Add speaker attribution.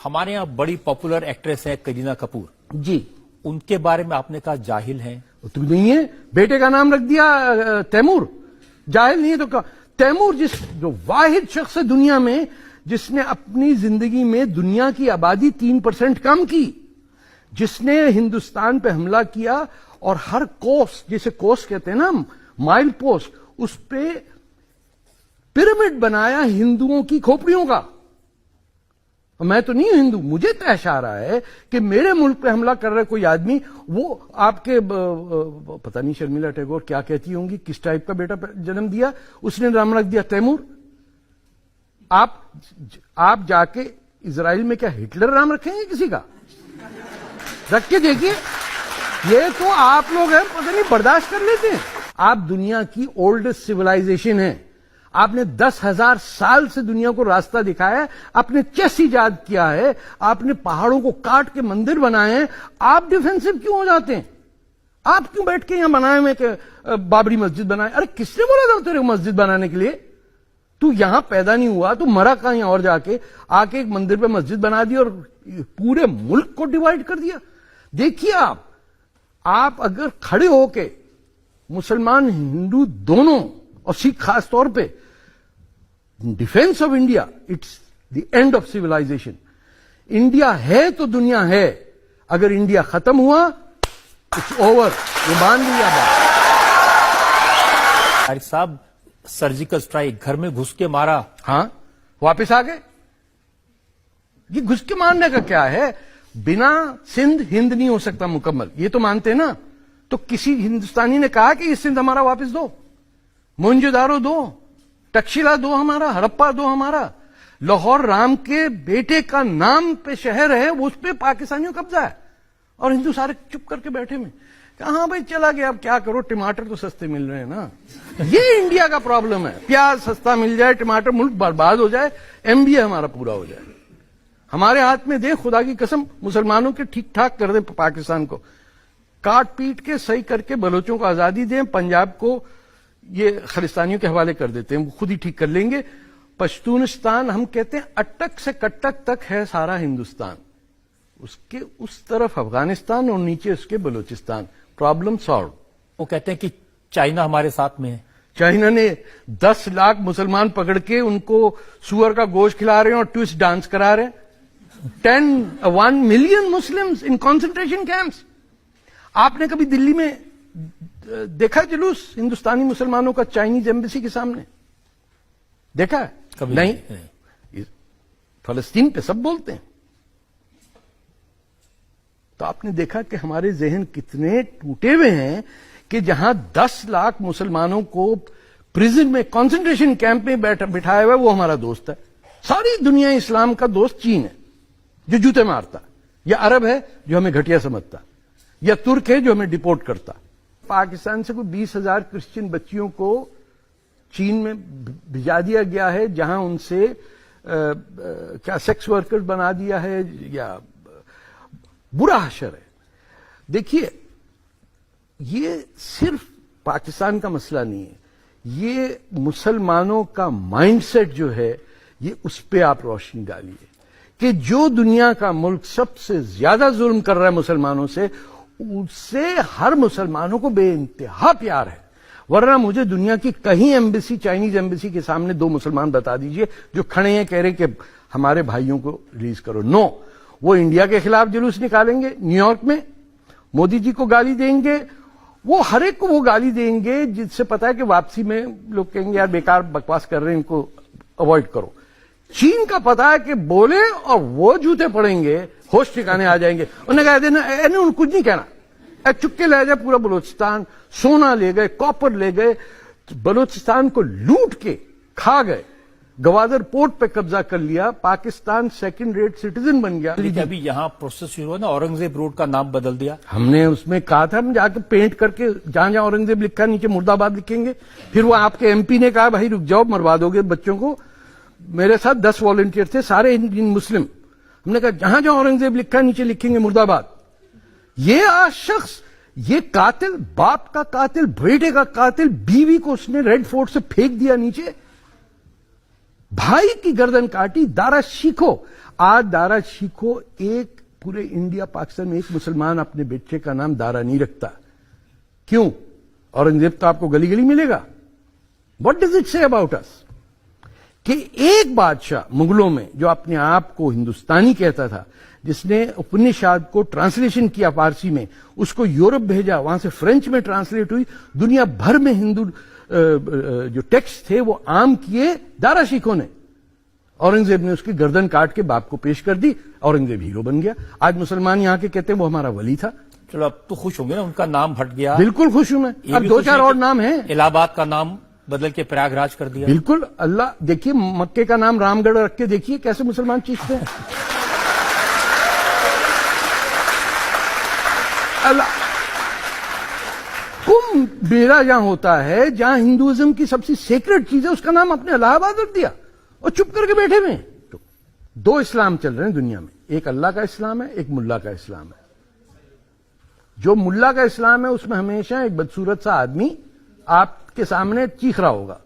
Speaker 1: ہمارے یہاں بڑی پاپولر ایکٹریس ہے کرینہ کپور
Speaker 2: جی،
Speaker 1: ان کے بارے میں آپ نے کہا جاہل ہیں.
Speaker 2: تو نہیں ہے. بیٹے کا نام رکھ دیا تیمور. جاہل نہیں ہے تو تیمور جو واحد شخص ہے دنیا میں جس نے اپنی زندگی میں دنیا کی آبادی 3% کم کی، جس نے ہندوستان پہ حملہ کیا اور ہر کوس، جسے کوس کہتے ہیں نا، مائل پوسٹ، اس پہ پیرامڈ بنایا ہندوؤں کی کھوپڑیوں کا. میں تو نہیں ہوں ہندو، مجھے تحش آ رہا ہے کہ میرے ملک پہ حملہ کر رہا کوئی آدمی، وہ آپ کے پتہ نہیں شرمیلا ٹیگور کیا کہتی ہوں گی، کس ٹائپ کا بیٹا جنم دیا، اس نے نام رکھ دیا تیمور. آپ جا کے اسرائیل میں کیا ہٹلر نام رکھیں گے کسی کا؟ رکھ کے دیکھیے. یہ تو آپ لوگ ہیں پتہ نہیں برداشت کر لیتے ہیں. آپ دنیا کی اولڈسٹ سیولائزیشن ہیں. آپ نے 10,000 سال سے دنیا کو راستہ دکھایا ہے. آپ نے چیس ایجاد کیا ہے. آپ نے پہاڑوں کو کاٹ کے مندر بنائے ہیں. آپ ڈیفینسو کیوں ہو جاتے ہیں؟ آپ کیوں بیٹھ کے یہاں بنائے ہوئے کہ بابری مسجد بنائے؟ ارے کس نے بولا تھا تیرے کو مسجد بنانے کے لیے؟ تو یہاں پیدا نہیں ہوا، تو مرا کہیں اور جا کے آ کے ایک مندر پہ مسجد بنا دی اور پورے ملک کو ڈیوائیڈ کر دیا. دیکھیے آپ اگر کھڑے ہو کے مسلمان ہندو دونوں اور سکھ خاص طور پہ defence of India, it's the end of civilisation. India ہے تو دنیا ہے، اگر انڈیا ختم ہوا اٹس اوور. یہ مان لیا بات.
Speaker 1: طارق صاحب سرجیکل سٹرائک گھر میں گھس کے مارا،
Speaker 2: ہاں واپس آ گئے. یہ گھس کے مارنے کا کیا ہے؟ بنا سندھ ہند نہیں ہو سکتا مکمل، یہ تو مانتے ہیں نا. تو کسی ہندوستانی نے کہا کہ یہ سندھ ہمارا واپس دو، موہنجو دارو دو، تکشیلا دو ہمارا، ہڑپا دو ہمارا. لاہور رام کے بیٹے کا نام پہ شہر ہے، اس پہ پاکستانیوں قبضہ ہے اور ہندو سارے چپ کر کے بیٹھے میں. ہاں بھائی چلا گیا، اب کیا کرو، ٹماٹر تو سستے مل رہے ہیں نا. یہ انڈیا کا پرابلم ہے. پیاز سستا مل جائے، ٹماٹر، ملک برباد ہو جائے، ایم بی اے ہمارا پورا ہو جائے. ہمارے ہاتھ میں دے، خدا کی قسم مسلمانوں کے ٹھیک ٹھاک کر دیں پاکستان کو، کاٹ پیٹ کے صحیح کر کے بلوچوں کو آزادی دیں، پنجاب کو یہ خالستانیوں کے حوالے کر دیتے ہیں، وہ خود ہی ٹھیک کر لیں گے. پشتونستان ہم کہتے ہیں اٹک سے کٹک تک ہے سارا ہندوستان، اس کے اس طرف افغانستان اور نیچے اس کے بلوچستان. Problem solve.
Speaker 1: وہ کہتے ہیں کہ چائنا ہمارے ساتھ میں ہے.
Speaker 2: چائنا نے 10 لاکھ مسلمان پکڑ کے ان کو سور کا گوشت کھلا رہے ہیں اور ٹوئسٹ ڈانس کرا رہے ہیں. 1 million Muslims in concentration camps. آپ نے کبھی دلی میں دیکھا جلوس ہندوستانی مسلمانوں کا چائنیز ایمبیسی کے سامنے؟ دیکھا ہے؟
Speaker 1: کبھی
Speaker 2: نہیں. فلسطین پہ سب بولتے ہیں. تو آپ نے دیکھا کہ ہمارے ذہن کتنے ٹوٹے ہوئے ہیں کہ جہاں 10 لاکھ مسلمانوں کو پریزن میں، کنسنٹریشن کیمپ میں بٹھایا ہوا ہے، وہ ہمارا دوست ہے. ساری دنیا اسلام کا دوست چین ہے جو جوتے مارتا، یا عرب ہے جو ہمیں گھٹیا سمجھتا، یا ترک ہے جو ہمیں ڈیپورٹ کرتا. پاکستان سے کوئی 20,000 کرسچن بچیوں کو چین میں بھیجا دیا گیا ہے، جہاں ان سے کیا سیکس ورکر بنا دیا ہے، یا برا حشر ہے. دیکھیے یہ صرف پاکستان کا مسئلہ نہیں ہے، یہ مسلمانوں کا مائنڈ سیٹ جو ہے، یہ اس پہ آپ روشنی ڈالیے کہ جو دنیا کا ملک سب سے زیادہ ظلم کر رہا ہے مسلمانوں سے، اس سے ہر مسلمانوں کو بے انتہا پیار ہے. ورنہ مجھے دنیا کی کہیں ایمبیسی، چائنیز ایمبیسی کے سامنے 2 مسلمان بتا دیجئے جو کھڑے ہیں کہہ رہے کہ ہمارے بھائیوں کو ریلیز کرو. نو. وہ انڈیا کے خلاف جلوس نکالیں گے نیو یارک میں، مودی جی کو گالی دیں گے، وہ ہر ایک کو وہ گالی دیں گے جس سے پتا ہے کہ واپسی میں لوگ کہیں گے یار بیکار بکواس کر رہے ہیں، ان کو اوائڈ کرو. چین کا پتا ہے کہ بولے اور وہ جوتے پڑیں گے، ہوش ٹھکانے آ جائیں گے. انہوں نے کہا دینا کچھ نہیں کہنا، چکے لے جائے پورا بلوچستان، سونا لے گئے، کاپر لے گئے، بلوچستان کو لوٹ کے کھا گئے، گوادر پورٹ پہ قبضہ کر لیا، پاکستان 2nd ریٹ سٹیزن بن گیا.
Speaker 1: ابھی یہاں پروسیس شروع ہوا نا، اورنگزیب روڈ کا نام بدل دیا.
Speaker 2: ہم نے اس میں کہا تھا ہم جا کے پینٹ کر کے جہاں جہاں اورنگزیب لکھا نیچے مرد آباد لکھیں گے. پھر وہ آپ کے ایم پی نے کہا بھائی رک جاؤ، مروا دو گے بچوں کو. میرے ساتھ 10 والنٹیئر تھے، سارے انڈین مسلم. ہم نے کہا جہاں جہاں اورنگزیب لکھا نیچے لکھیں گے مرد آباد. یہ شخص، یہ قاتل، باپ کا قاتل، بیٹے کا قاتل، بیوی کو اس نے ریڈ فورٹ سے پھینک دیا نیچے، بھائی کی گردن کاٹی. دارا شیکھو. آج دارا شیکھو ایک پورے انڈیا پاکستان میں ایک مسلمان اپنے بیٹے کا نام دارا نہیں رکھتا. کیوں؟ اورنگزیب تو آپ کو گلی گلی ملے گا. واٹ ڈز اٹ سے اباؤٹ اس؟ کہ ایک بادشاہ مغلوں میں جو اپنے آپ کو ہندوستانی کہتا تھا، جس نے اپنشاد کو ٹرانسلیشن کیا فارسی میں، اس کو یورپ بھیجا، وہاں سے فرینچ میں ٹرانسلیٹ ہوئی، دنیا بھر میں ہندو جو ٹیکسٹ تھے وہ عام کیے دارا شیکھوں نے. اورنگزیب نے اس کی گردن کاٹ کے باپ کو پیش کر دی، اورنگزیب ہیرو بن گیا. آج مسلمان یہاں کے کہتے ہیں وہ ہمارا ولی تھا.
Speaker 1: چلو اب تو خوش ہوں گے نا، ان کا نام ہٹ گیا.
Speaker 2: بالکل خوش ہوں میں.
Speaker 1: یہ
Speaker 2: اب
Speaker 1: بھی
Speaker 2: دو
Speaker 1: خوش
Speaker 2: چار
Speaker 1: ہیں
Speaker 2: اور
Speaker 1: کہ
Speaker 2: نام ہیں.
Speaker 1: الہ آباد کا نام بدل کے پریاگ راج کر دیا.
Speaker 2: بالکل. اللہ دیکھیے مکے کا نام رام گڑھ رکھ کے دیکھیے کیسے مسلمان چیختے ہیں. اللہ کمبھ میلہ جہاں ہوتا ہے، جہاں ہندوازم کی سب سے سیکرٹ چیز ہے، اس کا نام اپنے الہ آباد رکھ دیا اور چپ کر کے بیٹھے ہوئے. دو اسلام چل رہے ہیں دنیا میں، ایک اللہ کا اسلام ہے، ایک ملا کا اسلام ہے. جو ملا کا اسلام ہے اس میں ہمیشہ ایک بدصورت سا آدمی آپ کے سامنے چیخ رہا ہوگا،